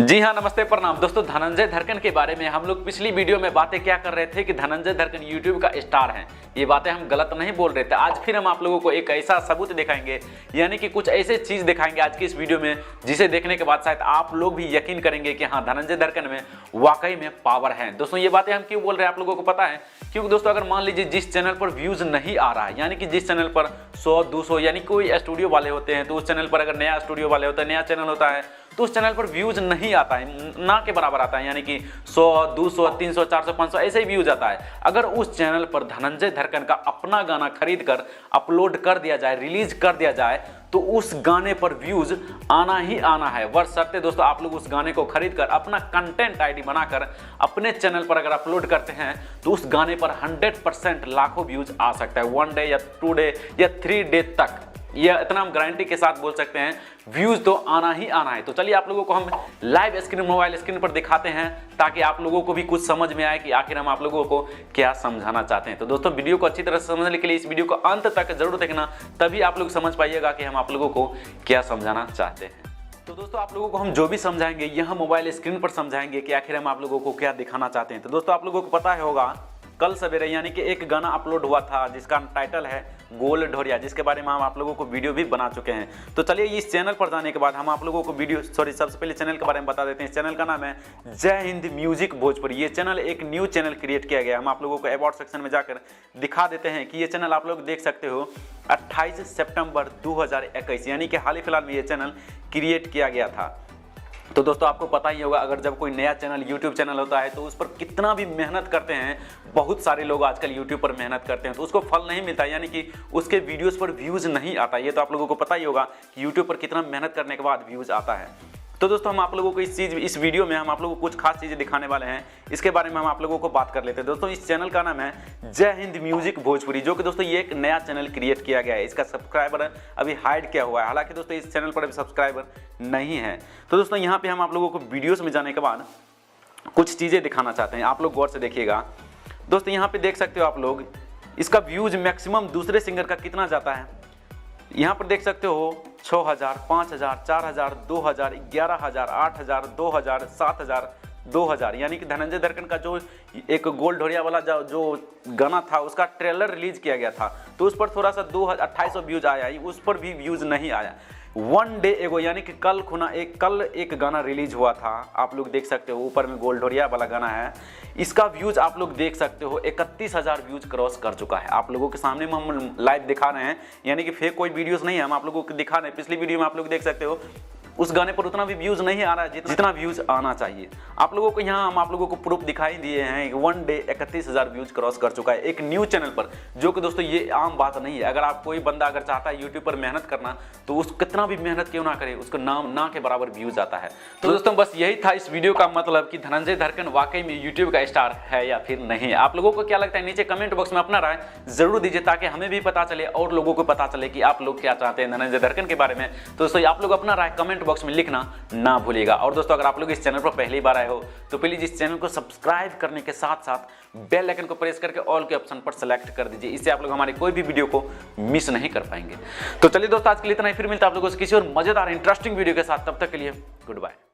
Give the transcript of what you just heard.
जी हाँ, नमस्ते प्रणाम दोस्तों। धनंजय धड़कन के बारे में हम लोग पिछली वीडियो में बातें क्या कर रहे थे कि धनंजय धड़कन यूट्यूब का स्टार हैं। ये बातें हम गलत नहीं बोल रहे थे। आज फिर हम आप लोगों को एक ऐसा सबूत दिखाएंगे, यानी कि कुछ ऐसे चीज दिखाएंगे आज की इस वीडियो में जिसे देखने के बाद शायद आप लोग भी यकीन करेंगे कि हाँ, धनंजय धड़कन में वाकई में पावर है। दोस्तों ये बातें हम क्यों बोल रहे हैं आप लोगों को पता है? क्योंकि दोस्तों अगर मान लीजिए जिस चैनल पर व्यूज नहीं आ रहा है, यानी कि जिस चैनल पर 100-200 यानी कोई स्टूडियो वाले होते हैं, तो उस चैनल पर अगर नया स्टूडियो वाले होता है, नया चैनल होता है, तो उस चैनल पर व्यूज नहीं आता है, ना के बराबर आता है, यानी कि 100-200 300 400 500 ऐसे ही व्यूज आता है। अगर उस चैनल पर धनंजय धड़कन का अपना गाना खरीद कर अपलोड कर दिया जाए, रिलीज कर दिया जाए, तो उस गाने पर व्यूज आना ही आना है। बशर्ते दोस्तों आप लोग उस गाने को खरीद कर अपना कंटेंट आईडी बनाकर अपने चैनल पर अगर अपलोड करते हैं, तो उस गाने पर 100% लाखों व्यूज आ सकता है। 1 डे या 2 डे या 3 डे तक, यह इतना हम गारंटी के साथ बोल सकते हैं, व्यूज तो आना ही आना है। तो चलिए आप लोगों को हम लाइव स्क्रीन, मोबाइल स्क्रीन पर दिखाते हैं, ताकि आप लोगों को भी कुछ समझ में आए कि आखिर हम आप लोगों को क्या समझाना चाहते हैं। तो दोस्तों वीडियो को अच्छी तरह से समझने के लिए इस वीडियो को अंत तक जरूर देखना, तभी आप लोग समझ पाइएगा कि हम आप लोगों को क्या समझाना चाहते हैं। तो दोस्तों आप लोगों को हम जो भी समझाएंगे यहाँ मोबाइल स्क्रीन पर समझाएंगे कि आखिर हम आप लोगों को क्या दिखाना चाहते हैं। तो दोस्तों आप लोगों को पता होगा, कल सवेरे यानी कि एक गाना अपलोड हुआ था जिसका टाइटल है गोल ढोरिया, जिसके बारे में हम आप लोगों को वीडियो भी बना चुके हैं। तो चलिए इस चैनल पर जाने के बाद हम आप लोगों को सबसे पहले चैनल के बारे में बता देते हैं। इस चैनल का नाम है जय हिंद म्यूजिक भोजपुरी। ये चैनल एक न्यू चैनल क्रिएट किया गया। हम आप लोगों को अबाउट सेक्शन में जाकर दिखा देते हैं कि ये चैनल आप लोग देख सकते हो 28 सितंबर 2021, यानी कि हाल ही फिलहाल में ये चैनल क्रिएट किया गया था। तो दोस्तों आपको पता ही होगा, अगर जब कोई नया चैनल यूट्यूब चैनल होता है तो उस पर कितना भी मेहनत करते हैं, बहुत सारे लोग आजकल यूट्यूब पर मेहनत करते हैं, तो उसको फल नहीं मिलता, यानी कि उसके वीडियोस पर व्यूज नहीं आता। ये तो आप लोगों को पता ही होगा कि यूट्यूब पर कितना मेहनत करने के बाद व्यूज आता है। तो दोस्तों हम आप लोगों को इस वीडियो में हम आप लोगों को कुछ खास चीज़ें दिखाने वाले हैं, इसके बारे में हम आप लोगों को बात कर लेते हैं। दोस्तों इस चैनल का नाम है जय हिंद म्यूजिक भोजपुरी, जो कि दोस्तों ये एक नया चैनल क्रिएट किया गया है। इसका सब्सक्राइबर अभी हाइड किया हुआ है, हालांकि दोस्तों इस चैनल पर अभी सब्सक्राइबर नहीं है। तो दोस्तों यहाँ पे हम आप लोगों को वीडियोस में जाने के बाद कुछ चीज़ें दिखाना चाहते हैं, आप लोग गौर से देखिएगा। दोस्तों यहाँ पे देख सकते हो आप लोग, इसका व्यूज मैक्सिमम दूसरे सिंगर का कितना जाता है, यहाँ पर देख सकते हो 6000, 5000, 4000, 2000, 11000, 8000, 2000, 7000, 2000, यानी कि धनंजय धड़कन का जो एक गोल ढोरिया वाला जो गाना था, उसका ट्रेलर रिलीज किया गया था, तो उस पर थोड़ा सा 2800 व्यूज आया, उस पर भी व्यूज नहीं आया। 1 डे एगो, यानी कि कल एक गाना रिलीज हुआ था, आप लोग देख सकते हो, ऊपर में गोल ढोरिया वाला गाना है। इसका व्यूज आप लोग देख सकते हो 31000 व्यूज क्रॉस कर चुका है। आप लोगों के सामने में हम लाइव दिखा रहे हैं, यानी कि फेक कोई वीडियोस नहीं है, हम आप लोगों को दिखा रहे हैं। पिछली वीडियो में आप लोग देख सकते हो उस गाने पर उतना भी व्यूज नहीं आ रहा है जितना व्यूज आना चाहिए। आप लोगों को यहाँ हम आप लोगों को प्रूफ दिखाई दिए हैं। 1 डे 31000 व्यूज क्रॉस कर चुका है एक न्यू चैनल पर, जो कि दोस्तों ये आम बात नहीं है। अगर आप कोई बंदा अगर चाहता है यूट्यूब पर मेहनत करना, तो उस कितना भी मेहनत क्यों ना करे, उसको ना के बराबर व्यूज आता है। तो दोस्तों बस यही था इस वीडियो का मतलब कि धनंजय धड़कन वाकई में यूट्यूब का स्टार है या फिर नहीं। आप लोगों को क्या लगता है, नीचे कमेंट बॉक्स में अपना राय जरूर दीजिए, ताकि हमें भी पता चले और लोगों को पता चले कि आप लोग क्या चाहते हैं धनंजय धड़कन के बारे में। तो दोस्तों आप लोग अपना राय कमेंट बॉक्स में लिखना ना भूलिएगा। और दोस्तों अगर आप लोग इस चैनल पर पहली बार आए हो, तो प्लीज इस चैनल को सब्सक्राइब करने के साथ साथ बेल आइकन को प्रेस करके ऑल के ऑप्शन पर सेलेक्ट कर दीजिए। इससे आप लोग हमारी कोई भी वीडियो को मिस नहीं कर पाएंगे। तो चलिए दोस्तों आज के लिए इतना ही, फिर मिलता है आप लोगों से किसी और मजेदार इंटरेस्टिंग वीडियो के साथ। तब तक के लिए गुड बाय।